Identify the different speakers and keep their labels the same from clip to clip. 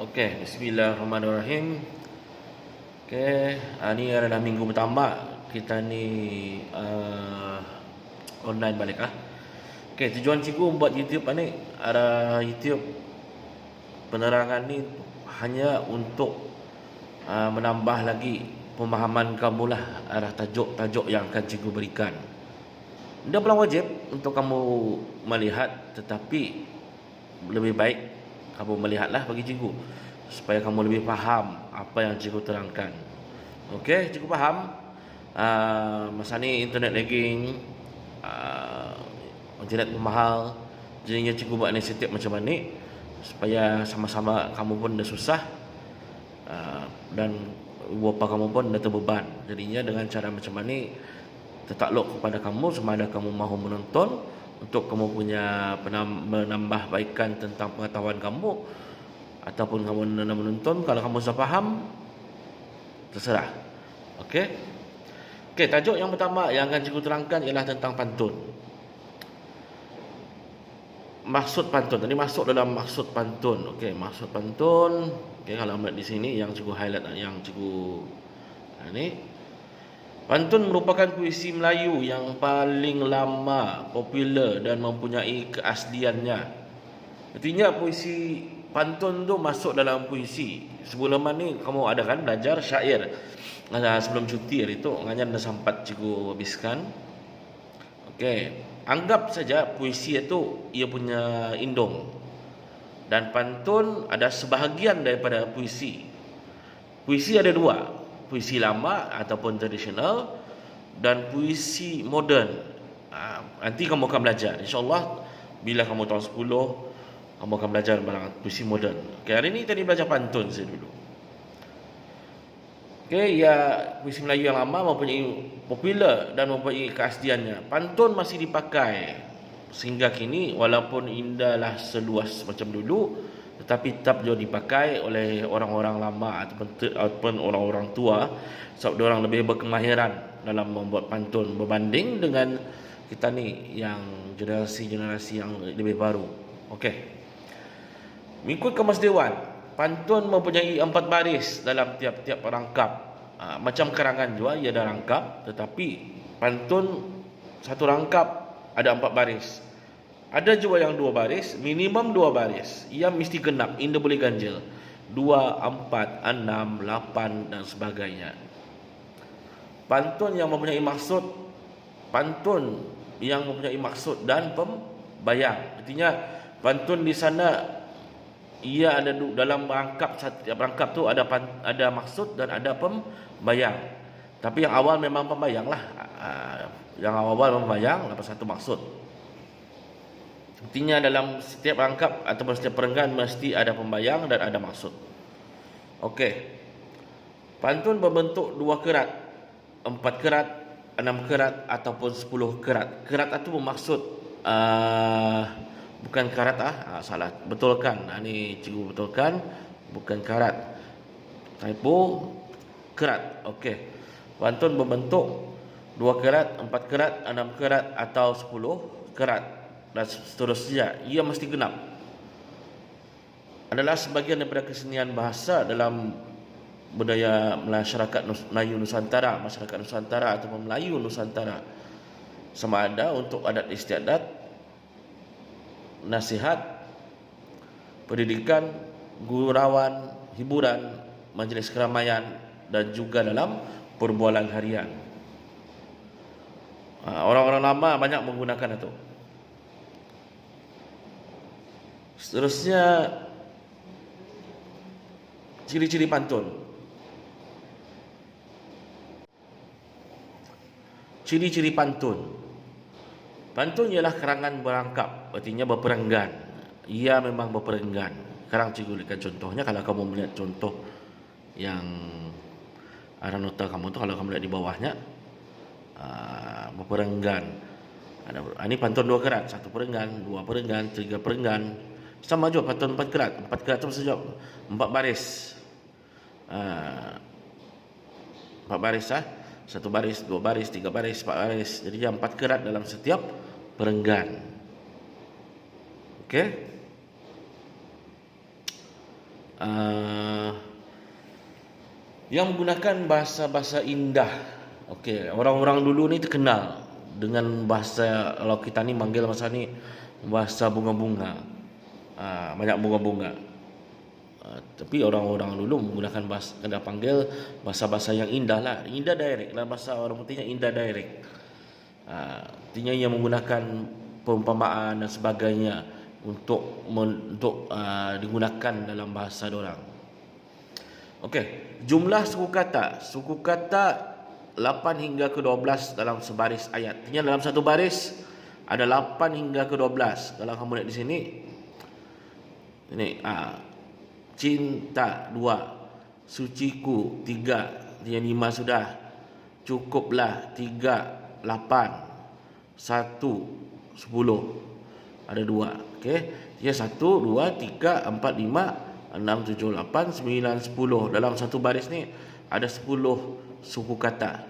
Speaker 1: Okey, bismillahirrahmanirrahim. Okey, ni adalah minggu pertama kita ni online balik ah. Okey, tujuan cikgu buat YouTube ni, ada YouTube penerangan ni hanya untuk menambah lagi pemahaman kamu lah arah tajuk-tajuk yang akan cikgu berikan. Dia bukan wajib untuk kamu melihat, tetapi lebih baik kamu melihatlah bagi cikgu supaya kamu lebih faham apa yang cikgu terangkan. Okey, cikgu faham masa ni internet lagging, internet mahal, jadinya cikgu buat inisiatif macam ni supaya sama-sama kamu pun dah susah dan bapa kamu pun dah terbeban. Jadinya dengan cara macam ni tertakluk kepada kamu sama ada kamu mahu menonton untuk kamu punya menambah baikan tentang pengetahuan kamu, ataupun kamu menonton kalau kamu sudah faham, terserah. Okey. Okey, tajuk yang pertama yang akan cikgu terangkan ialah tentang pantun. Maksud pantun. Tadi masuk dalam maksud pantun. Okey, maksud pantun. Okey, kalau melihat di sini yang cikgu highlight, yang cikgu ni, pantun merupakan puisi Melayu yang paling lama, popular dan mempunyai keasliannya. Artinya puisi pantun tu masuk dalam puisi. Sebelum ni kamu ada kan belajar syair. Sebelum cuti hari tu ngajar dah sempat cikgu habiskan. Okey, anggap saja puisi itu ia punya indung. Dan pantun ada sebahagian daripada puisi. Puisi ada dua, puisi lama ataupun tradisional dan puisi moden. Nanti kamu akan belajar, InsyaAllah bila kamu tahun 10 kamu akan belajar puisi moden. Okay, hari ni tadi belajar pantun saya dulu. Okay, ya, puisi Melayu yang lama mempunyai popular dan mempunyai keasliannya. Pantun masih dipakai sehingga kini, walaupun indahlah seluas macam dulu, tetapi tetap juga dipakai oleh orang-orang lama ataupun orang-orang tua, sebab dia orang lebih berkemahiran dalam membuat pantun berbanding dengan kita ni yang generasi-generasi yang lebih baru. Okey. Mengikut Kamus Dewan, pantun mempunyai 4 baris dalam tiap-tiap rangkap. Macam karangan juga ia ada rangkap, tetapi pantun satu rangkap ada 4 baris. Ada juga yang 2 baris, minimum 2 baris. Ia mesti genap, indah boleh ganjil. 2, 4, 6, 8 dan sebagainya. Pantun yang mempunyai maksud dan pembayang. Artinya pantun di sana ia ada dalam rangkap, setiap rangkap tu ada maksud dan ada pembayang. Tapi yang awal memang pembayang lah. Yang awal pembayang, lepas satu maksud. Artinya dalam setiap rangkap ataupun setiap perenggan mesti ada pembayang dan ada maksud. Okey. Pantun berbentuk 2 kerat, 4 kerat, 6 kerat ataupun 10 kerat. Kerat itu bermaksud bukan karat salah. Betulkan. Ni cikgu betulkan, bukan karat. Typo, kerat. Okey. Pantun berbentuk 2 kerat, 4 kerat, 6 kerat atau 10 kerat dan seterusnya. Ia mesti genap. Adalah sebahagian daripada kesenian bahasa dalam budaya masyarakat Melayu Nusantara, masyarakat Nusantara ataupun Melayu Nusantara. Sama ada untuk adat istiadat, nasihat, pendidikan, gurauan, hiburan, majlis keramaian dan juga dalam perbualan harian. Orang-orang lama banyak menggunakan itu. Seterusnya, ciri-ciri pantun. Ciri-ciri pantun. Pantun ialah karangan berangkap, artinya berperenggan. Ia memang berperenggan. Sekarang cikgu berikan contohnya. Kalau kamu melihat contoh yang ada nota kamu tu, kalau kamu lihat di bawahnya, berperenggan. Ini pantun 2 kerat, 1 perenggan, 2 perenggan, 3 perenggan. Sama juga pantun 4 kerat. 4 kerat tu maksudnya 4 baris. 4 baris 1 baris, 2 baris, 3 baris, 4 baris. Jadi 4 kerat dalam setiap perenggan. Okey. uh, yang menggunakan bahasa-bahasa indah. Okey, orang-orang dulu ni terkenal dengan bahasa, kalau kita ni manggil masa ni bahasa bunga-bunga. Banyak bunga-bunga. Tapi orang-orang dulu menggunakan bahasa, kena panggil bahasa-bahasa yang indah lah. Indah direct lah, bahasa orang putihnya indah direct. Artinya yang menggunakan perumpamaan dan sebagainya untuk digunakan dalam bahasa dorang. Okey, jumlah suku kata. Suku kata 8 hingga ke 12 dalam sebaris ayat. Artinya dalam satu baris ada 8 hingga ke 12. Kalau kamu lihat di sini, ini cinta 2, suciku 3, dia 5 sudah. Cukuplah 3, 8, 1, 10. Ada 2. Okey, dia 1, 2, 3, 4, 5, 6, 7, 8, 9, 10. Dalam satu baris ni ada 10 suku kata.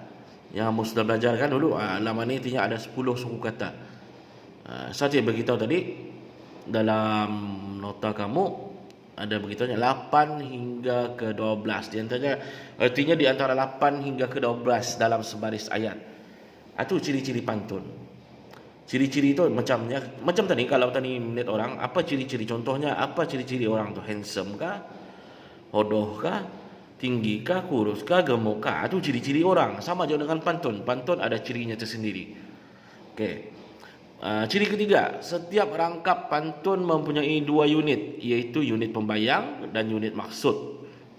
Speaker 1: Yang kamu sudah belajar kan dulu, lama ni artinya ada 10 suku kata. Saya beritahu tadi dalam nota kamu ada beritahunya 8 hingga ke 12. Di antaranya, artinya di antara 8 hingga ke 12 dalam sebaris ayat. Itu ciri-ciri pantun. Ciri-ciri itu macam tadi, kalau tadi melihat orang, apa ciri-ciri, contohnya apa ciri-ciri orang tu? Handsome kah, hodoh kah, tinggi kah, kurus kah, gemuk kah? Itu ciri-ciri orang. Sama juga dengan pantun. Pantun ada cirinya tersendiri. Okey. Ciri ketiga, setiap rangkap pantun mempunyai 2 unit, iaitu unit pembayang dan unit maksud.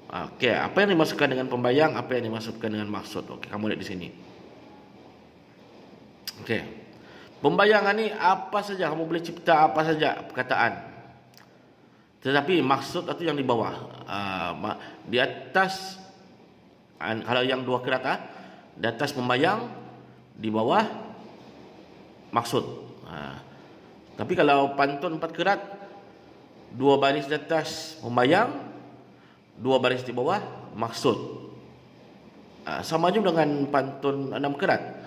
Speaker 1: Okey, apa yang dimaksudkan dengan pembayang, apa yang dimaksudkan dengan maksud? Okey, kamu lihat di sini. Okey. Pembayangan ni apa saja, kamu boleh cipta apa saja perkataan. Tetapi maksud itu yang di bawah. Di atas, kalau yang 2 kerat, di atas pembayang, di bawah maksud. Tapi kalau pantun 4 kerat, 2 baris di atas pembayang, 2 baris di bawah maksud. Sama juga dengan pantun 6 kerat.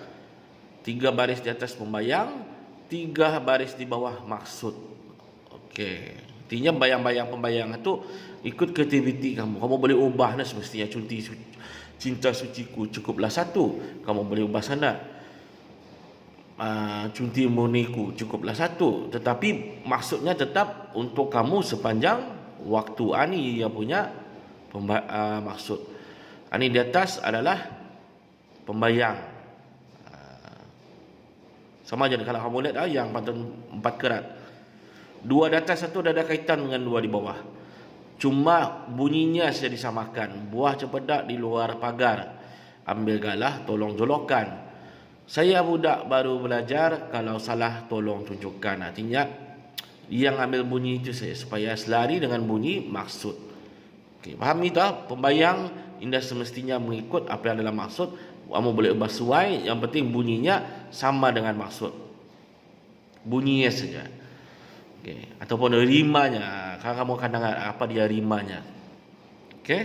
Speaker 1: 3 baris di atas pembayang, 3 baris di bawah maksud. Okey. Artinya bayang-bayang pembayang itu ikut kreativiti kamu. Kamu boleh ubah semestinya cinta suciku cukuplah 1. Kamu boleh ubah sana. Cunti muniku cukuplah 1. Tetapi maksudnya tetap untuk kamu sepanjang waktu. Ini yang punya maksud. Ini di atas adalah pembayang. Sama aja kalau kamu lihat yang pantun 4 kerat. 2 di atas, 1 ada kaitan dengan 2 di bawah. Cuma bunyinya saja disamakan. Buah cempedak di luar pagar, ambil galah tolong jolokkan. Saya budak baru belajar, kalau salah tolong tunjukkan. Artinya yang ambil bunyi itu saya supaya selari dengan bunyi maksud. Okey, fahami tak? Pembayang indah semestinya mengikut apa yang dalam maksud. Kamu boleh ubah sesuai, yang penting bunyinya sama dengan maksud. Bunyinya saja. Okey, ataupun rimanya. Kalau kamu akan dengar apa dia rimanya. Okey?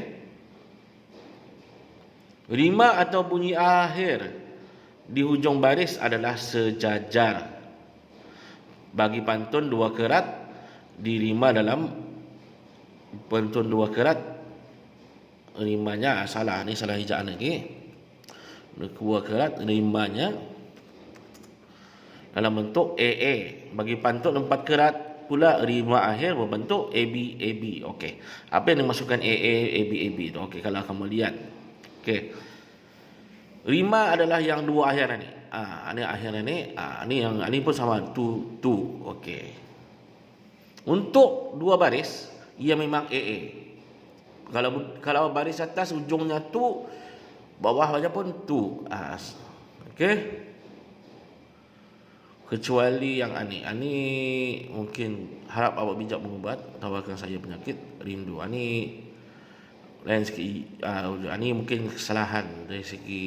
Speaker 1: Rima atau bunyi akhir di hujung baris adalah sejajar. Bagi pantun 2 kerat, dirima dalam pantun 2 kerat, rimanya salah. Ni salah ejaan lagi. 2 kerat, rimanya dalam bentuk AA. Bagi pantun 4 kerat pula, rima akhir berbentuk AB. Okey. Apa yang dimasukkan AA, AB itu? Okey, kalau kamu lihat. Okey. Rima adalah yang 2 akhir ni. Ini akhir ni. Ini pun sama tu. Okey. Untuk 2 baris, ia memang AA. Kalau baris atas ujungnya tu, bawahnya pun tu. Okey. Kecuali yang ani mungkin harap awak bijak mengubat, tawarkan saya penyakit rindu. Ani lain sikit. Ani mungkin kesalahan dari segi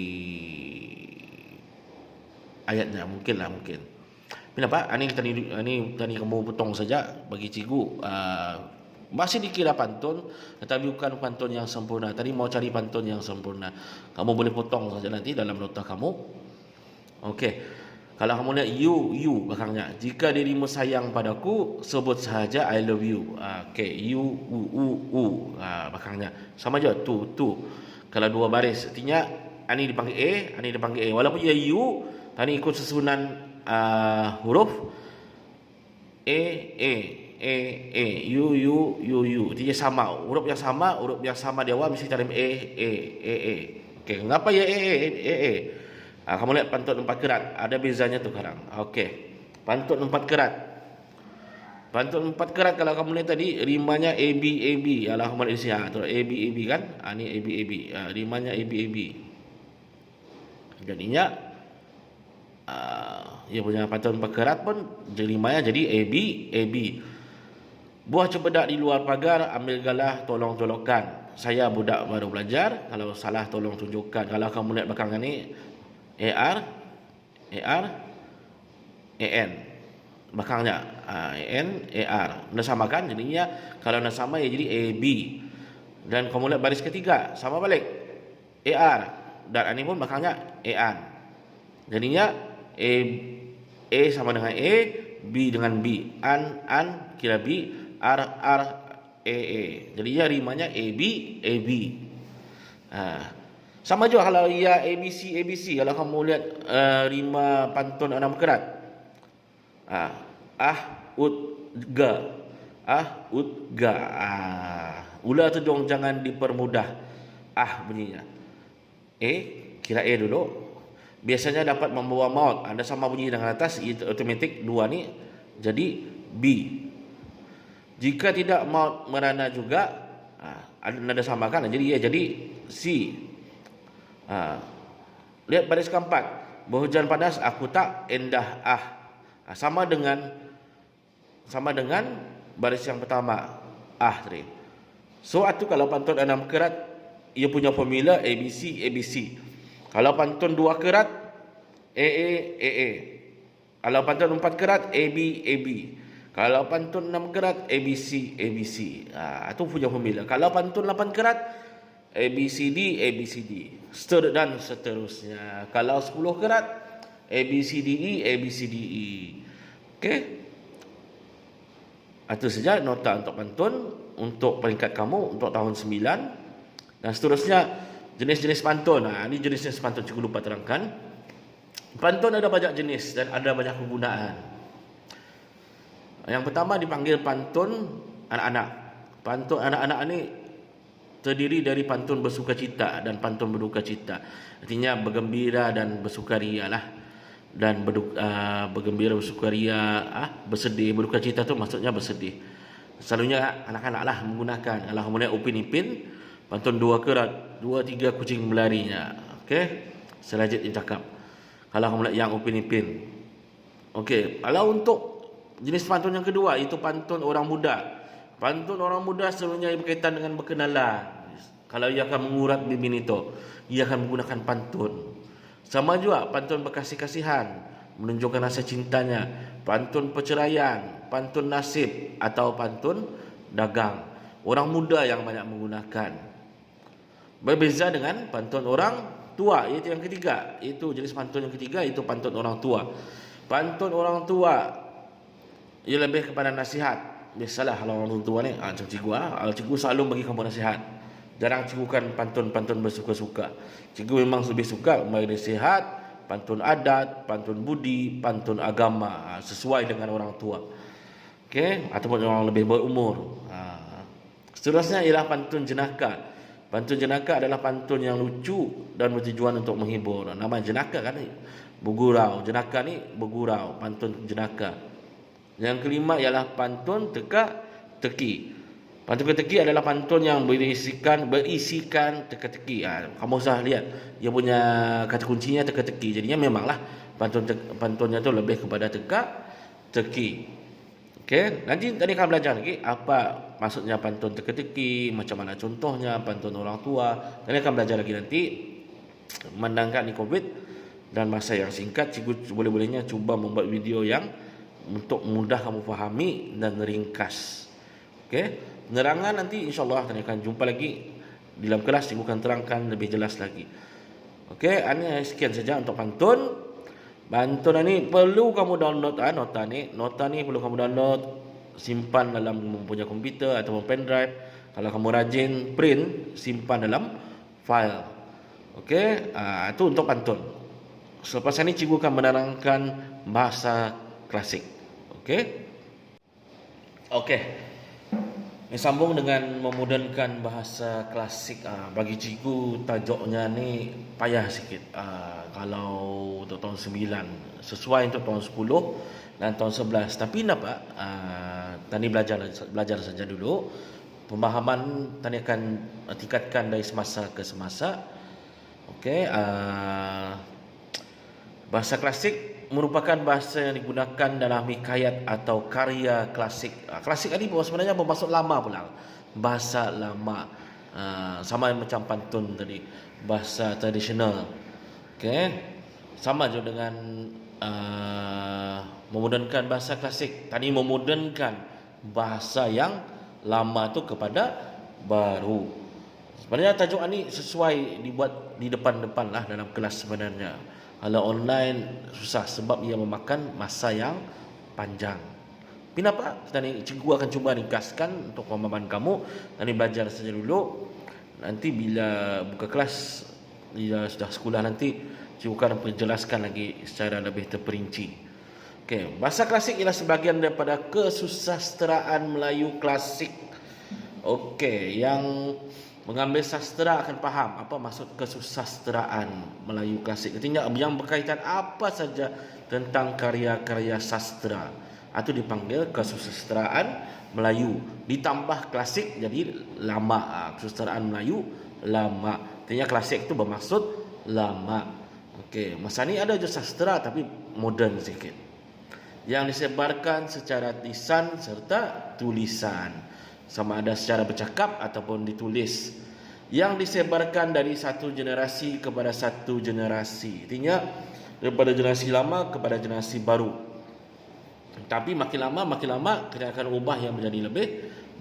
Speaker 1: ayatnya, mungkin. Kenapa? Ani tadi kamu potong saja bagi cikgu. Masih dikira pantun, tetapi bukan pantun yang sempurna. Tadi mau cari pantun yang sempurna. Kamu boleh potong saja nanti dalam nota kamu. Okey. Kalau kamu lihat you belakangnya. Jika dirimu sayang padaku, sebut sahaja I love you. Okey, you, belakangnya. Sama je, tu. Kalau dua baris, artinya ani dipanggil A, ani dipanggil A. Walaupun ia you, tadi ikut susunan huruf A, you. Dia sama. Huruf yang sama di awal mesti tarim A. Okey, mengapa ya A? Kamu lihat pantun 4 kerat, ada bezanya tu sekarang. Okey. Pantun 4 kerat. Pantun 4 kerat kalau kamu lihat tadi rimanya AB. Kamu lihat di sini tu AB kan? Ni AB. Rimanya AB. Jadinya ia punya pantun 4 kerat pun rimanya jadi AB. Buah cempedak di luar pagar, ambil galah tolong tolokkan. Saya budak baru belajar, kalau salah tolong tunjukkan. Kalau kamu lihat belakang ni AR, AN belakangnya AN, AR nasamakan, jadinya kalau nasama ya jadi AB. Dan kamu lihat baris ketiga sama balik AR, dan ini pun belakangnya AN, jadinya A sama dengan A, B dengan B, an kira B, R A. Jadinya rimanya AB. Sama juga kalau ia ABC. Kalau kamu lihat rima pantun 6 kerat. Utga. Ular tudung jangan dipermudah. Bunyinya. Kira dulu. Biasanya dapat membawa maut. Anda sama bunyi dengan atas, itu otomatik 2 ni jadi B. Jika tidak maut merana juga, ada samakan, jadi jadi C. Lihat baris keempat, berhujan panas aku tak endah sama dengan baris yang pertama tadi. So itu kalau pantun 6 kerat ia punya formula ABC. Kalau pantun 2 kerat AA. Kalau pantun 4 kerat AB. Kalau pantun 6 kerat ABC. Itu punya formula. Kalau pantun 8 kerat ABCD. Dan seterusnya. Kalau 10 kerat ABCDE. Okey. Itu saja nota untuk pantun untuk peringkat kamu untuk tahun 9 dan seterusnya. Jenis-jenis pantun. Ini jenis-jenis pantun cikgu lupa terangkan. Pantun ada banyak jenis dan ada banyak kegunaan. Yang pertama dipanggil pantun anak-anak. Pantun anak-anak ini terdiri dari pantun bersukacita dan pantun berduka cita. Artinya bergembira dan bersukaria lah. Dan bergembira, bersukaria, bersedih, berduka cita tu maksudnya bersedih. Selalunya anak-anak lah menggunakan. Kalau kemudian Upin Ipin, pantun 2 kerat, 2-3 kucing berlarinya. Okey, selanjutnya cakap. Kalau kemudian yang Upin Ipin. Okey, kalau untuk jenis pantun yang kedua itu pantun orang muda. Pantun orang muda selalunya berkaitan dengan berkenalan. Kalau ia akan mengurat bibinito, ia akan menggunakan pantun. Sama juga pantun berkasih-kasihan, menunjukkan rasa cintanya. Pantun perceraian, pantun nasib atau pantun dagang. Orang muda yang banyak menggunakan. Berbeza dengan pantun orang tua, iaitu yang ketiga. Itu jenis pantun yang ketiga, itu pantun orang tua. Pantun orang tua ia lebih kepada nasihat. Biasalah kalau orang tua ni macam cikgu selalu bagi kamu nasihat. Jarang cikgu kan pantun-pantun bersuka-suka. Cikgu memang lebih suka bagi nasihat, pantun adat, pantun budi, pantun agama, sesuai dengan orang tua. Okey, ataupun orang lebih berumur. Seterusnya ialah pantun jenaka. Pantun jenaka adalah pantun yang lucu dan bertujuan untuk menghibur. Nama jenaka kan ni bergurau. Jenaka ni bergurau, pantun jenaka. Yang kelima ialah pantun teka-teki. Pantun teka-teki adalah pantun yang berisikan teka-teki. Kamu usah lihat dia punya kata kuncinya teka-teki. Jadinya memanglah pantunnya tu lebih kepada teka-teki. Okey, nanti tadi akan belajar lagi apa maksudnya pantun teka-teki, macam mana contohnya pantun orang tua. Tadi akan belajar lagi nanti. Menangkan Covid dan masa yang singkat, cikgu boleh-bolehnya cuba membuat video yang untuk mudah kamu fahami dan ringkas. Okey, penerangan nanti insya-Allah kita akan jumpa lagi di dalam kelas, cikgu akan terangkan lebih jelas lagi. Okey, ini sekian saja untuk pantun. Pantun ni perlu kamu download nota ni perlu kamu download, simpan dalam mempunyai komputer atau pendrive. Kalau kamu rajin print, simpan dalam file. Okey, itu untuk pantun. Selepas ini cikgu akan menerangkan bahasa klasik. Okey. Okey. Ini sambung dengan memudahkan bahasa klasik. Bagi cikgu tajuknya ni payah sikit. Kalau untuk tahun 9 sesuai untuk tahun 10 dan tahun 11. Tapi nampak tadi belajar saja dulu. Pemahaman tadi akan tingkatkan dari semasa ke semasa. Okey, bahasa klasik merupakan bahasa yang digunakan dalam hikayat atau karya klasik. Klasik tadi sebenarnya bermaksud lama pula. Bahasa lama. Sama macam pantun tadi, bahasa tradisional. Okey. Sama juga dengan memudahkan bahasa klasik. Tadi memudahkan bahasa yang lama tu kepada baru. Sebenarnya tajuk ini sesuai dibuat di depan-depan lah dalam kelas sebenarnya. Kalau online susah sebab ia memakan masa yang panjang. Kenapa? Tadi cikgu akan cuba ringkaskan untuk pemahaman kamu. Tadi belajar saja dulu. Nanti bila buka kelas, bila sudah sekolah nanti, cikgu akan menjelaskan lagi secara lebih terperinci. Okey, bahasa klasik ialah sebahagian daripada kesusasteraan Melayu klasik. Okey, yang mengambil sastra akan faham apa maksud kesusasteraan Melayu klasik. Artinya yang berkaitan apa saja tentang karya-karya sastra. Itu dipanggil kesusasteraan Melayu. Ditambah klasik jadi lama. Kesusasteraan Melayu lama. Artinya klasik itu bermaksud lama. Okey, masa ni ada je sastra tapi moden sikit. Yang disebarkan secara lisan serta tulisan, sama ada secara bercakap ataupun ditulis, yang disebarkan dari satu generasi kepada satu generasi. Artinya daripada generasi lama kepada generasi baru. Tapi makin lama kita akan ubah yang menjadi lebih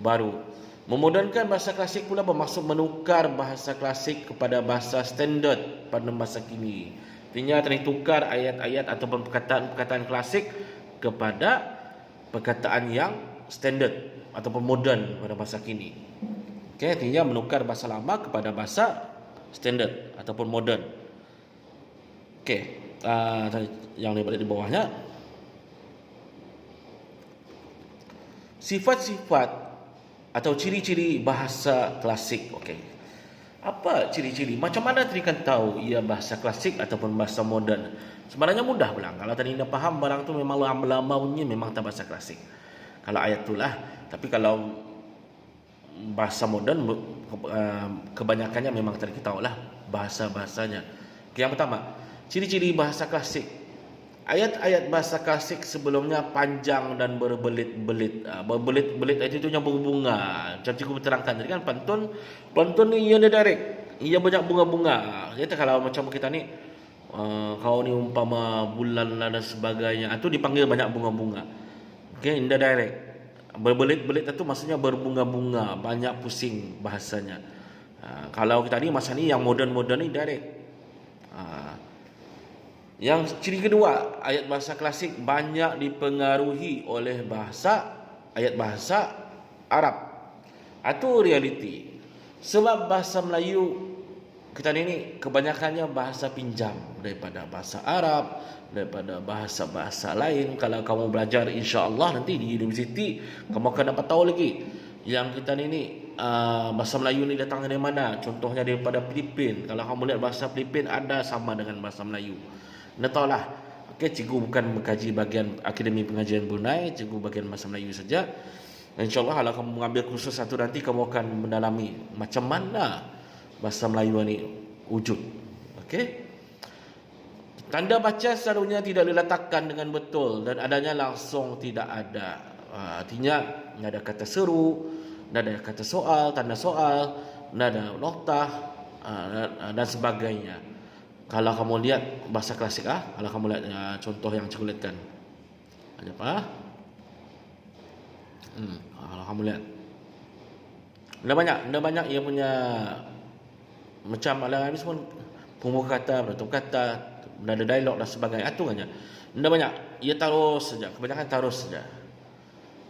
Speaker 1: baru. Memudahkan bahasa klasik pula bermaksud menukar bahasa klasik kepada bahasa standard pada masa kini. Artinya tukar ayat-ayat ataupun perkataan-perkataan klasik kepada perkataan yang standard ataupun moden pada masa kini. Okey, artinya menukar bahasa lama kepada bahasa standard ataupun moden. Okey, yang di bawahnya sifat-sifat atau ciri-ciri bahasa klasik. Okey, apa ciri-ciri? Macam mana tadi kan tahu ia bahasa klasik ataupun bahasa moden? Sebenarnya mudah pula. Kalau tadi anda faham barang tu memang lama-lama bunyi, memang tak bahasa klasik. Kalau ayat tu lah. Tapi kalau bahasa moden, kebanyakannya memang tadi kita tahu lah bahasa-bahasanya. Yang pertama, ciri-ciri bahasa klasik. Ayat-ayat bahasa klasik sebelumnya panjang dan berbelit-belit. Berbelit-belit itu yang berbunga. Macam cikgu terangkan tadi kan, pantun ni ia direct. Ia banyak bunga-bunga. Jadi kalau macam kita ni, kau ni umpama bulan dan sebagainya, itu dipanggil banyak bunga-bunga. Okey, indirect. Berbelit-belit itu maksudnya berbunga-bunga, banyak pusing bahasanya. Kalau kita ni masa ni yang moden-moden ni direct. Yang ciri kedua, ayat bahasa klasik banyak dipengaruhi oleh ayat bahasa Arab. Itu realiti. Sebab bahasa Melayu kita ni kebanyakannya bahasa pinjam daripada bahasa Arab, daripada bahasa-bahasa lain. Kalau kamu belajar insya-Allah nanti di universiti kamu akan dapat tahu lagi yang kita ni bahasa Melayu ni datang dari mana. Contohnya daripada Filipin. Kalau kamu lihat bahasa Filipin ada sama dengan bahasa Melayu. Anda tahulah. Okey, cikgu bukan mengkaji bahagian Akademi Pengajian Brunei, cikgu bahagian bahasa Melayu saja. InsyaAllah kalau kamu mengambil kursus satu nanti kamu akan mendalami macam mana bahasa Melayu ni wujud. Okey. Tanda baca selalunya tidak diletakkan dengan betul dan adanya langsung tidak ada. Artinya tidak ada kata seru, tidak ada kata soal, tanda soal, tidak ada noktah dan sebagainya. Kalau kamu lihat bahasa klasik kalau kamu lihat contoh yang cikgu lihatkan. Ada apa? Kalau kamu lihat. Ada banyak yang punya macam ala ini semua pemuka kata, penutup kata, nada dialog dan sebagainya. Aturnya tidak banyak, ia terus saja, kebanyakan terus saja.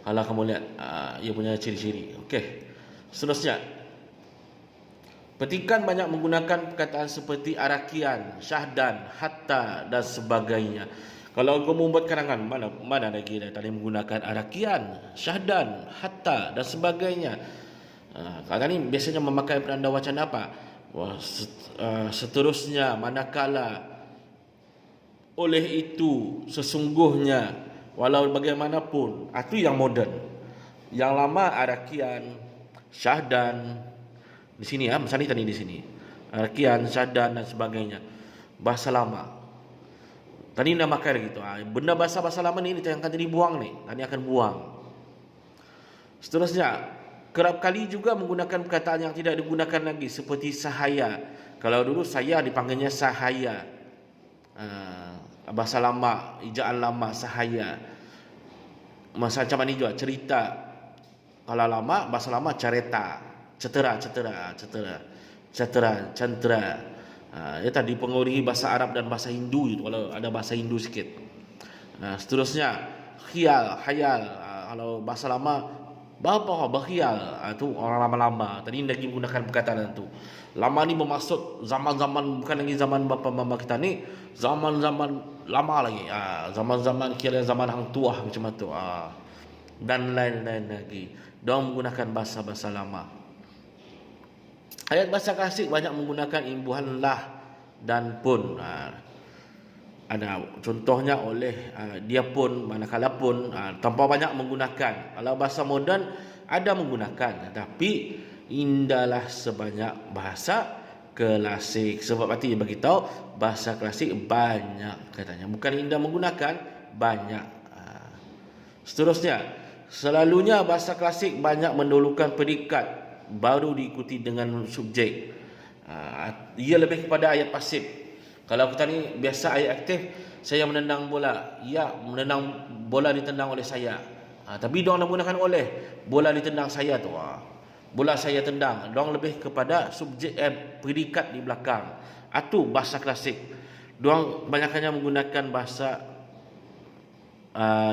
Speaker 1: Kalau kamu lihat ia punya ciri-ciri. Okey. Seterusnya, petikan banyak menggunakan perkataan seperti arakian, syahdan, hatta dan sebagainya. Kalau kamu membuat karangan, mana lagi dah tadi menggunakan arakian, syahdan, hatta dan sebagainya. Kadang ni biasanya memakai penanda wacan apa? Seterusnya, manakala, oleh itu, sesungguhnya, walau bagaimanapun. Itu yang moden. Yang lama arakian, syahdan. Di sini misalnya tadi di sini. Arakian, syahdan dan sebagainya. Bahasa lama. Tadi nak makan gitu. Benda bahasa lama ni yang akan jadi buang ni. Tadi akan buang. Seterusnya, kerap kali juga menggunakan perkataan yang tidak digunakan lagi seperti sahaya. Kalau dulu saya dipanggilnya sahaya. Bahasa lama, ejaan lama, sahaya. Macam ni juga cerita. Kalau lama, bahasa lama cerita, cetera. Ia tadi dipengaruhi bahasa Arab dan bahasa Hindu itu, kalau ada bahasa Hindu sikit. Seterusnya, khayal. Kalau bahasa lama, bapa berkhayal. Itu orang lama-lama. Tadi lagi menggunakan perkataan itu. Lama ni bermaksud zaman-zaman, bukan lagi zaman bapa mama kita ni, zaman-zaman lama lagi. Zaman-zaman kira zaman hang tua macam tu. Dan lain-lain lagi. Diorang menggunakan bahasa-bahasa lama. Ayat bahasa klasik banyak menggunakan imbuhan lah dan pun. Ada contohnya oleh dia pun, manakala pun, tanpa banyak menggunakan. Kalau bahasa moden ada menggunakan, tapi indahlah sebanyak bahasa klasik. Sebab arti dia bagi tahu bahasa klasik banyak katanya. Bukan indah menggunakan, banyak. Seterusnya, selalunya bahasa klasik banyak mendahulukan predikat baru diikuti dengan subjek. Ia lebih kepada ayat pasif. Kalau kita ni biasa ayat aktif, saya menendang bola. Ya, menendang bola ditendang oleh saya. Tapi diorang menggunakan oleh, bola ditendang saya tu. Bola saya tendang. Diorang lebih kepada subjek predikat di belakang. Itu bahasa klasik. Diorang banyaknya menggunakan bahasa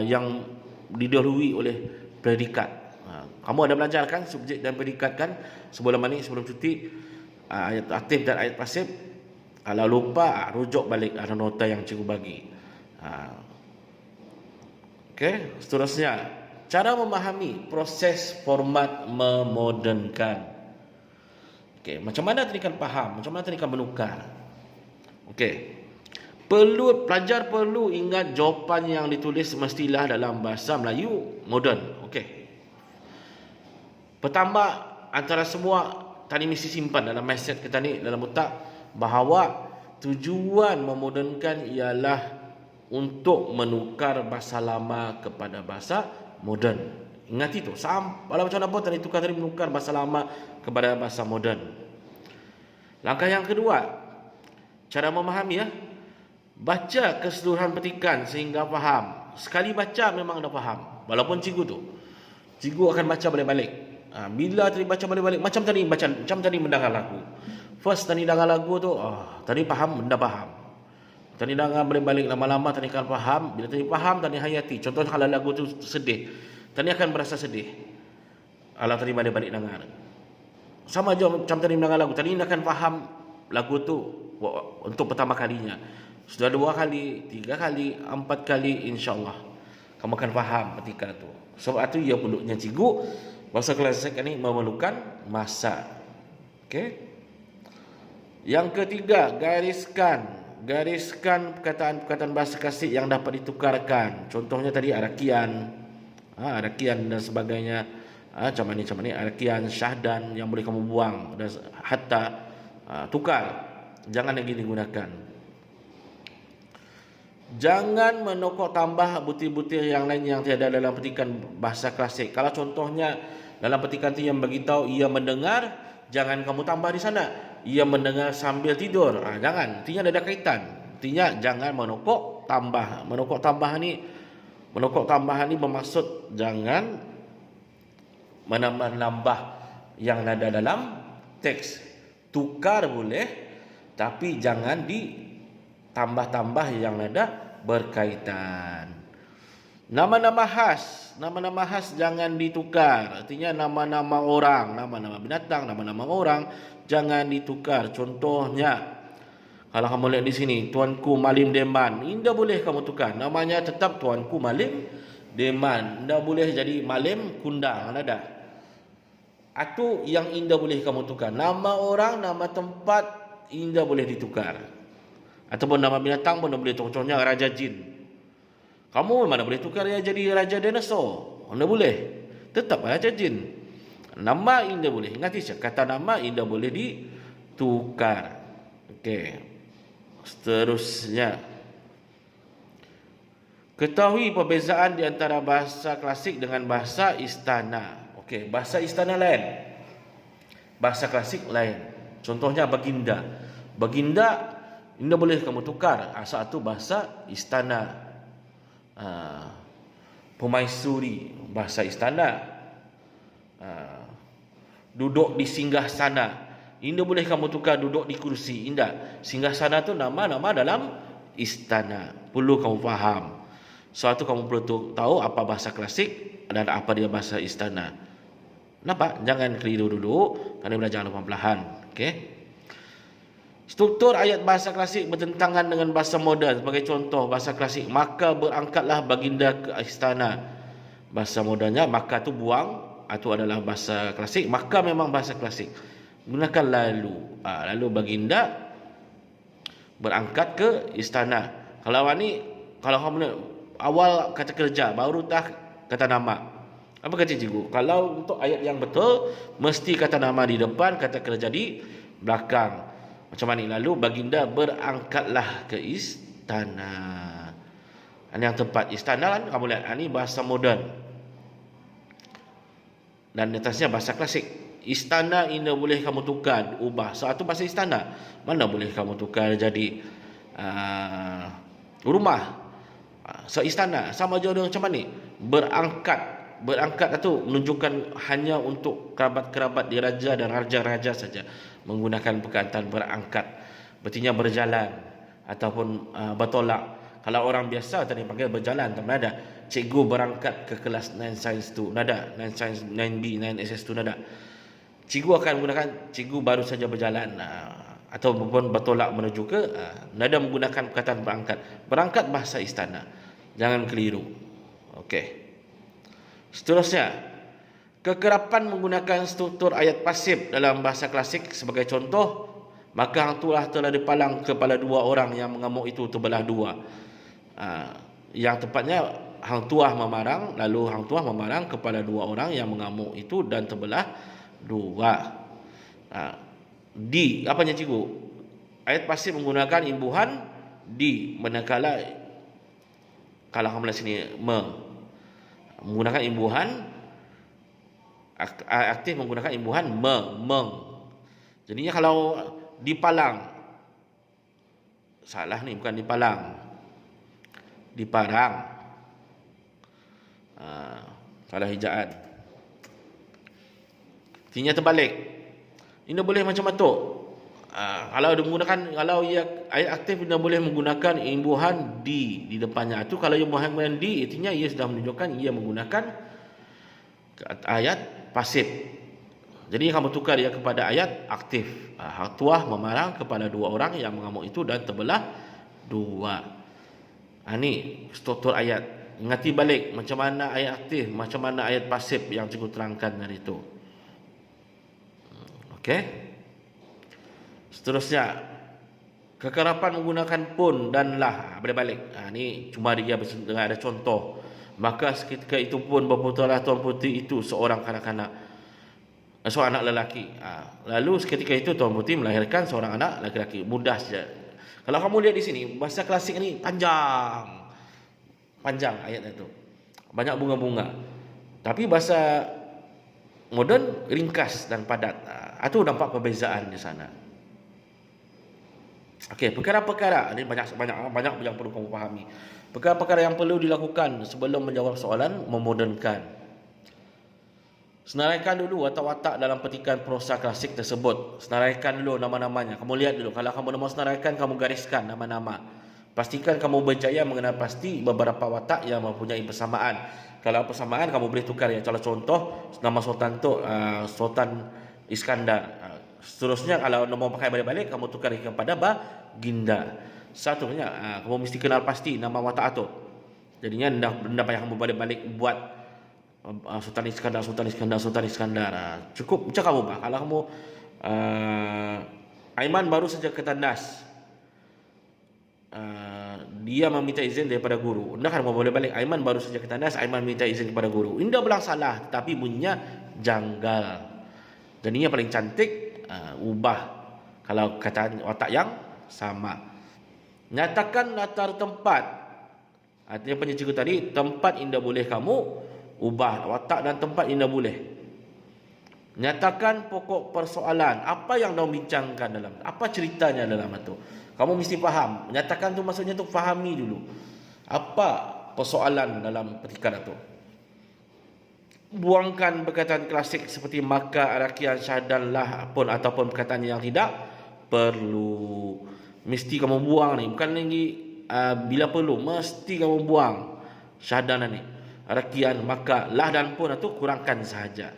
Speaker 1: yang didahului oleh predikat. Kamu ada belajar kan subjek dan predikat kan sebelum cuti, ayat aktif dan ayat pasif. Kalau lupa, rujuk balik ada nota yang cikgu bagi. Okey, seterusnya, cara memahami proses format memodernkan. Okey, macam mana tadikan faham, macam mana tadikan menukar. Okey. Pelajar perlu ingat jawapan yang ditulis mestilah dalam bahasa Melayu moden. Okey. Pertama, antara semua tadi mesti simpan dalam mindset kita ni, dalam otak, bahawa tujuan memodernkan ialah untuk menukar bahasa lama kepada bahasa moden. Ingat itu. Walau macam apa tadi tukar tadi menukar bahasa lama kepada bahasa moden. Langkah yang kedua, cara memahami baca keseluruhan petikan sehingga faham. Sekali baca memang dah faham. Walaupun cikgu akan baca balik-balik. Bila tadi baca balik-balik macam tadi mendengar lagu. First tadi dengar lagu tu, tadi faham, dah faham. Tadi dengar balik-balik lama-lama tadi akan faham. Bila tadi faham, tadi hayati. Contohnya kalau lagu tu sedih, tadi akan berasa sedih. Kalau tadi balik-balik dengar. Sama je macam tadi mendengar lagu. Tadi akan faham lagu tu untuk pertama kalinya. Sudah 2 kali, 3 kali, 4 kali, insya-Allah kamu akan faham ketika tu. Sebab itu ia perlunya cikgu. Bahasa klasik ini memerlukan masa. Okey. Yang ketiga, gariskan perkataan-perkataan bahasa klasik yang dapat ditukarkan. Contohnya tadi arakian, dan sebagainya. Macam ni arakian, syahdan yang boleh kamu buang, dan hatta tukar. Jangan lagi digunakan. Jangan menokok tambah butir-butir yang lain yang tiada dalam petikan bahasa klasik. Kalau contohnya dalam petikan itu yang beritahu ia mendengar, jangan kamu tambah di sana. Ia mendengar sambil tidur. Jangan. Artinya ada kaitan. Artinya jangan menokok tambah. Menokok tambahan ni bermaksud jangan menambah yang ada dalam teks. Tukar boleh, tapi jangan tambah-tambah yang nada berkaitan. Nama-nama khas jangan ditukar. Artinya nama-nama orang, nama-nama binatang, nama-nama orang jangan ditukar. Contohnya, kalau kamu lihat di sini, Tuanku Malim Deman, ini tidak boleh kamu tukar. Namanya tetap Tuanku Malim Deman. Tidak boleh jadi Malim Kundang. Ada. Itu yang indah boleh kamu tukar. Nama orang, nama tempat indah boleh ditukar. Ataupun nama binatang pun boleh. Contohnya Raja Jin. Kamu mana boleh tukar dia jadi Raja Dinosaur? Tidak boleh. Tetap Raja Jin. Nama indah boleh. Ingat kata nama indah boleh ditukar. Okey. Seterusnya, ketahui perbezaan di antara bahasa klasik dengan bahasa istana. Okey, bahasa istana lain, bahasa klasik lain. Contohnya baginda. Baginda ini boleh kamu tukar. Satu bahasa istana. Pemaisuri bahasa istana. Duduk di singgah sana. Ini boleh kamu tukar duduk di kursi. Indah. Singgah sana tu nama-nama dalam istana. Perlu kamu faham. Suatu kamu perlu tahu apa bahasa klasik dan apa dia bahasa istana. Nampak? Jangan keliru dulu. Kena belajar perlahan-lahan. Okey. Struktur ayat bahasa klasik bertentangan dengan bahasa moden. Sebagai contoh, bahasa klasik, maka berangkatlah baginda ke istana. Bahasa modennya, maka tu buang. Itu adalah bahasa klasik. Maka memang bahasa klasik. Gunakan lalu. Lalu baginda berangkat ke istana. Kalau kamu awal kata kerja, baru tak kata nama. Apa kata cikgu? Kalau untuk ayat yang betul, mesti kata nama di depan, kata kerja di belakang. Macam mana? Lalu baginda berangkatlah ke istana. Ini yang tempat istana kan, kamu lihat. Ini bahasa moden. Dan di atasnya bahasa klasik. Istana ini boleh kamu tukar, ubah. Satu bahasa istana. Mana boleh kamu tukar jadi rumah. Istana. Sama je dengan macam mana? Berangkat. Berangkat itu menunjukkan hanya untuk kerabat-kerabat diraja dan raja-raja saja menggunakan perkataan berangkat. Berarti berjalan ataupun bertolak. Kalau orang biasa tadi panggil berjalan, tak ada. Cikgu berangkat ke kelas 9 Science 2. Nada. 9 Science, 9B, 9 SS 2 nada. Cikgu akan menggunakan cikgu baru saja berjalan ataupun bertolak menuju ke nada menggunakan perkataan berangkat. Berangkat bahasa istana. Jangan keliru. Okey. Seterusnya, kekerapan menggunakan struktur ayat pasif dalam bahasa klasik sebagai contoh, maka hang tuah telah dipalang kepala dua orang yang mengamuk itu terbelah dua. Yang tepatnya hang tuah memarang, lalu hang tuah memarang kepada dua orang yang mengamuk itu dan terbelah dua. Di apanya cikgu? Ayat pasif menggunakan imbuhan di, manakala kalau kamu lihat sini menggunakan imbuhan aktif, menggunakan imbuhan meng. Jadinya kalau dipalang, salah ni, bukan dipalang, diparang. Salah hijaan. Artinya terbalik. Ini boleh macam tu. Kalau ia ayat aktif, dia boleh menggunakan imbuhan di depannya. Itu kalau imbuhan di, artinya ia sudah menunjukkan ia menggunakan ayat pasif. Jadi kamu tukar dia kepada ayat aktif. Hang tuah memarang kepada dua orang yang mengamuk itu dan terbelah dua. Ini struktur ayat. Ingati balik macam mana ayat aktif, macam mana ayat pasif yang cikgu terangkan dari itu. Okey. Seterusnya, kekerapan menggunakan pun dan lah. Balik. Ini cuma dia dengan ada contoh. Maka seketika itu pun berputarlah Tuan Putri itu seorang kanak-kanak, seorang anak lelaki. Lalu seketika itu Tuan Putri melahirkan seorang anak lelaki. Mudah saja. Kalau kamu lihat di sini, bahasa klasik ini panjang ayat itu. Banyak bunga-bunga. Tapi bahasa moden ringkas dan padat. Itu nampak perbezaan di sana. Okey, perkara-perkara ini banyak yang perlu kamu fahami. Perkara-perkara yang perlu dilakukan sebelum menjawab soalan memodernkan. Senaraikan dulu watak-watak dalam petikan prosa klasik tersebut. Senaraikan dulu nama-namanya. Kamu lihat dulu. Kalau kamu mau senaraikan, kamu gariskan nama-nama. Pastikan kamu berjaya mengenal pasti beberapa watak yang mempunyai persamaan. Kalau persamaan kamu boleh tukar ya. Kalau contoh nama sultan tu Sultan Iskandar. Seterusnya kalau mau pakai balik-balik kamu tukar kepada Baginda. Satunya kamu mesti kenal pasti nama watak tu. Jadinya benda payah kamu balik-balik buat Sultan Iskandar, Sultan Iskandar, Sultan Iskandar. Cukup macam kamu bah. Kalau kamu Aiman baru saja ke tandas, dia meminta izin daripada guru. Anda kan mau boleh balik. Aiman baru saja ke tandas, Aiman minta izin kepada guru. Indah bilang salah, tapi bunyinya janggal. Jadinya paling cantik ubah kalau kata watak yang sama. Nyatakan latar tempat. Artinya punya cikgu tadi, tempat indah boleh kamu ubah, watak dan tempat indah boleh. Nyatakan pokok persoalan. Apa yang anda bincangkan dalam, apa ceritanya dalam itu. Kamu mesti faham. Menyatakan tu maksudnya tu fahami dulu. Apa persoalan dalam petikan itu. Buangkan perkataan klasik seperti maka, arakian, syahdan, lah pun ataupun perkataan yang tidak perlu. Mesti kamu buang ni. Bukan lagi bila perlu. Mesti kamu buang syahdan ni. Arakian, maka, lah dan pun itu kurangkan sahaja.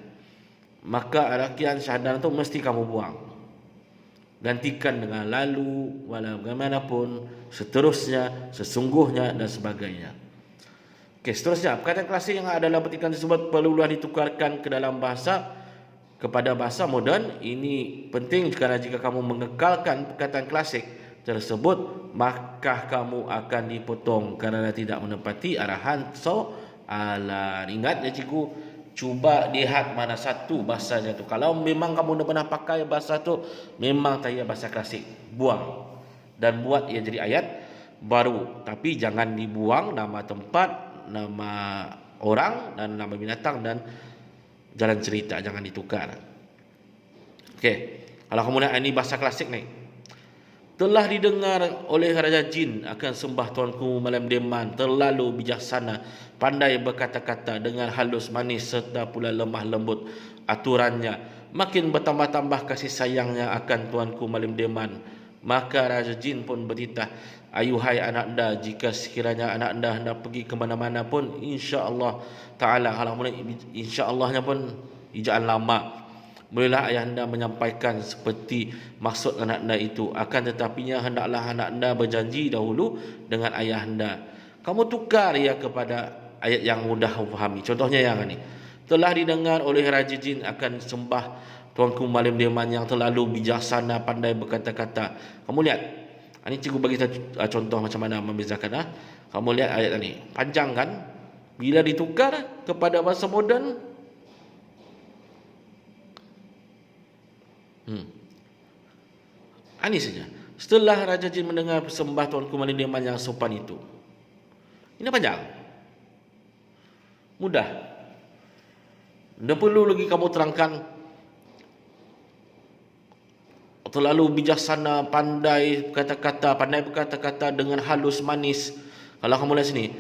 Speaker 1: Maka, arakian, syahdan itu mesti kamu buang. Gantikan dengan lalu, walau bagaimanapun, seterusnya, sesungguhnya dan sebagainya. Okey, seterusnya perkataan klasik yang ada dalam petikan tersebut perlulah ditukarkan ke dalam bahasa kepada bahasa moden. Ini penting kerana jika kamu mengekalkan perkataan klasik tersebut, maka kamu akan dipotong kerana tidak menepati arahan soalan. Ingat ya cikgu, cuba lihat mana satu bahasanya tu. Kalau memang kamu dah pernah pakai bahasa tu, memang tanya bahasa klasik, buang dan buat ia jadi ayat baru. Tapi jangan dibuang nama tempat, nama orang dan nama binatang dan jalan cerita, jangan ditukar. Okey, kalau kamu lihat ini bahasa klasik ni. Telah didengar oleh Raja Jin akan sembah tuanku malam deman, terlalu bijaksana, pandai berkata-kata dengan halus manis serta pula lemah lembut aturannya. Makin bertambah-tambah kasih sayangnya akan tuanku malam deman. Maka Raja Jin pun bertitah, ayuhai anak anda, jika sekiranya anak anda hendak pergi ke mana-mana pun, insya-Allah taala, kalau mulai insya-Allahnya pun ijaan lama, bolehlah ayah anda menyampaikan seperti maksud anak anda itu. Akan tetapinya hendaklah anak anda berjanji dahulu dengan ayah anda. Kamu tukar ia kepada ayat yang mudah memahami. Contohnya yang ini. Telah didengar oleh Raja Jin akan sembah tuanku malam deman yang terlalu bijaksana, pandai berkata-kata. Kamu lihat. Ini cikgu bagi contoh macam mana membezakan. Kamu lihat ayat ini. Panjang kan? Bila ditukar kepada bahasa moden, ini saja. Setelah Raja Jin mendengar sembah tuanku malam deman yang sopan itu. Ini panjang. Mudah. Tidak perlu lagi kamu terangkan terlalu bijaksana, pandai berkata-kata dengan halus manis. Kalau kamu lihat sini,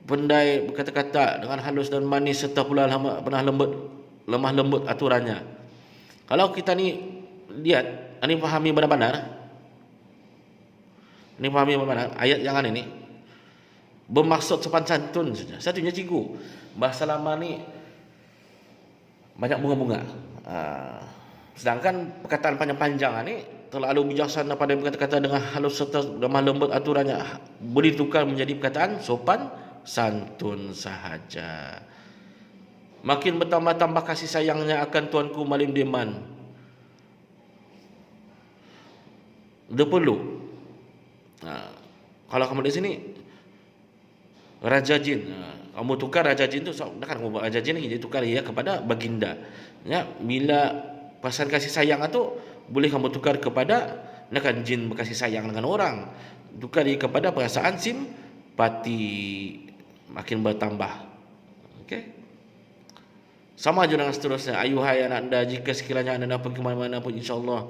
Speaker 1: pandai berkata-kata dengan halus dan manis serta pula lemah lembut aturannya. Kalau kita ni lihat, ini fahami benar-benar. Ini fahami benar-benar. Ayat yang ini bermaksud sopan santun saja. Satunya cikgu. Bahasa lama ni banyak bunga-bunga. Sedangkan perkataan panjang-panjang ni terlalu bijaksana pada berkata-kata dengan halus serta lemah lembut aturannya, boleh tukar menjadi perkataan sopan santun sahaja. Makin bertambah-tambah kasih sayangnya akan tuanku malam deman. Dia perlu. Kalau kamu di sini Raja Jin, kamu tukar Raja Jin tu, kan kamu buat Raja Jin lagi, dia tukar ia kepada Baginda. Ya, bila perasaan kasih sayang itu boleh kamu tukar kepada, kan jin berkasih sayang dengan orang, tukar ia kepada perasaan simpati, makin bertambah. Okey. Sama juga dengan seterusnya. Ayuhai anak anda, jika sekiranya anda pergi ke mana-mana pun, insya-Allah,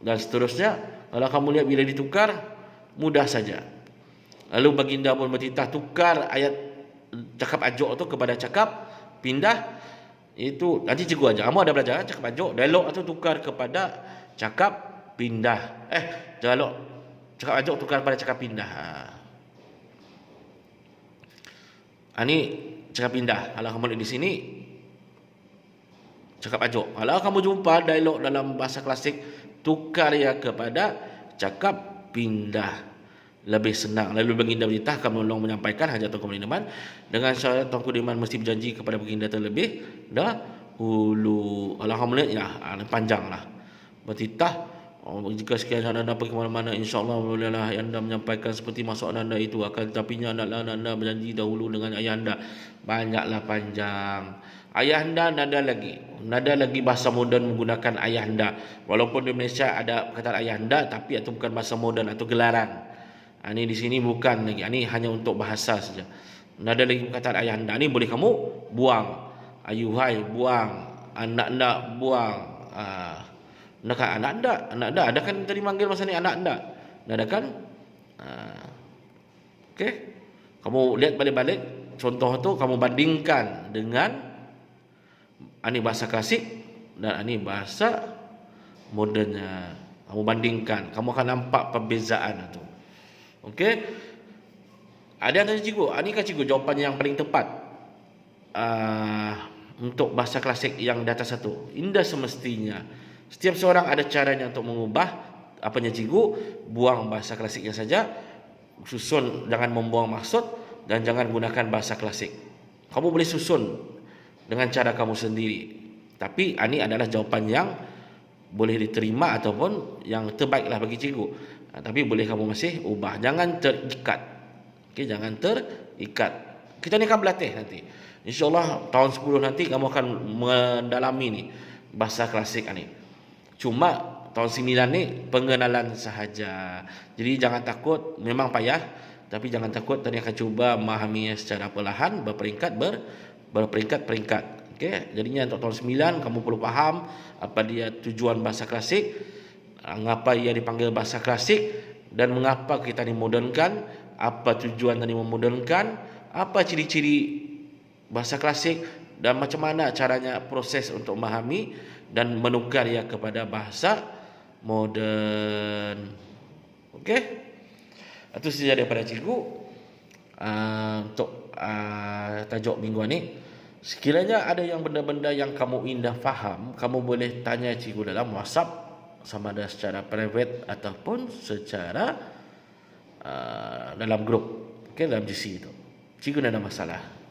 Speaker 1: dan seterusnya. Kalau kamu lihat bila ditukar, mudah saja. Lalu Baginda pun bertitah, tukar ayat cakap ajuk tu kepada cakap pindah. Itu nanti cikgu aja. Kamu ada belajar cakap ajuk, dialog atau tukar kepada cakap pindah. Dialog Cakap ajuk tukar pada cakap pindah. Ini cakap pindah. Kalau kamu lihat di sini, cakap ajuk. Kalau kamu jumpa dialog dalam bahasa klasik, tukar ia kepada cakap pindah. Lebih senang. Lalu baginda beritahu akan menolong menyampaikan hajat Tuanku Mandiman dengan syarat Tuanku Mandiman mesti berjanji kepada baginda terlebih dahulu. Kalau kamu lihat ya, panjang lah. Bertitah, jika sekian anda pergi ke mana-mana, insyaAllah bolehlah anda menyampaikan seperti maksud anda itu. Akan tetapinya anda berjanji dahulu dengan ayah anda. Banyaklah panjang. Ayah anda nada lagi bahasa moden menggunakan ayah anda. Walaupun di Malaysia ada perkataan ayah anda, tapi itu bukan bahasa moden atau gelaran. Ini di sini bukan lagi. Ini hanya untuk bahasa saja. Nada lagi perkataan ayah anda. Ini boleh kamu buang. Ayuhai buang. Anak-anak buang. Nak anak anda ada kan tadi manggil masa ni anak anda. Ada kan? Okey. Kamu lihat balik-balik contoh tu, kamu bandingkan dengan ini bahasa klasik dan ini bahasa modernnya. Kamu bandingkan, kamu akan nampak perbezaan itu. Okey. Ada yang tanya cikgu, ini kan cikgu jawapan yang paling tepat untuk bahasa klasik yang di atas satu. Indah semestinya. Setiap seorang ada caranya untuk mengubah apanya cikgu. Buang bahasa klasiknya saja, susun, jangan membuang maksud, dan jangan gunakan bahasa klasik. Kamu boleh susun dengan cara kamu sendiri. Tapi ini adalah jawapan yang boleh diterima ataupun yang terbaiklah bagi cikgu. Tapi boleh kamu masih ubah. Jangan terikat. Okey, jangan terikat. Kita ni akan berlatih nanti. InsyaAllah tahun 10 nanti kamu akan mendalami ni bahasa klasik ni. Cuma tahun 9 ni pengenalan sahaja. Jadi jangan takut, memang payah, tapi jangan takut, tadi akan cuba memahaminya secara perlahan, berperingkat-peringkat. Okey, jadinya untuk tahun 9 kamu perlu faham apa dia tujuan bahasa klasik, mengapa ia dipanggil bahasa klasik, dan mengapa kita dimodernkan, apa tujuan tadi memodernkan, apa ciri-ciri bahasa klasik, dan macam mana caranya proses untuk memahami dan menukar ia kepada bahasa moden. Okey? Itu saja daripada cikgu untuk tajuk minggu ini. Sekiranya ada yang benda-benda yang kamu indah faham, kamu boleh tanya cikgu dalam WhatsApp, sama ada secara private ataupun secara dalam grup. Okey, dalam GC itu. Cikgu tidak ada masalah.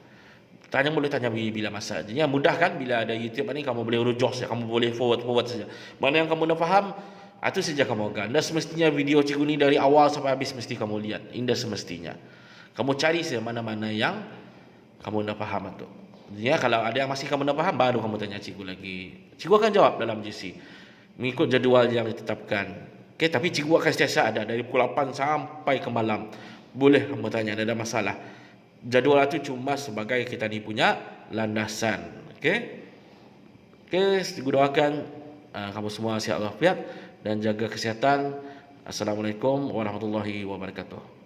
Speaker 1: Boleh tanya bila masa. Jadi mudah kan, bila ada YouTube ni kamu boleh rujuk saja, kamu boleh forward saja. Mana yang kamu dah faham, itu saja kamu akan. Dan semestinya video cikgu ni dari awal sampai habis mesti kamu lihat. Indah semestinya. Kamu cari saja mana-mana yang kamu dah faham itu. Ya, kalau ada yang masih kamu dah faham, baru kamu tanya cikgu lagi. Cikgu akan jawab dalam GC mengikut jadual yang ditetapkan. Okey, tapi cikgu akan sentiasa ada dari pukul 8 sampai ke malam. Boleh kamu tanya, tidak ada masalah. Jadual itu cuma sebagai kita ni punya landasan. Okey. Okey, cikgu doakan kamu semua sihat walafiat dan jaga kesihatan. Assalamualaikum warahmatullahi wabarakatuh.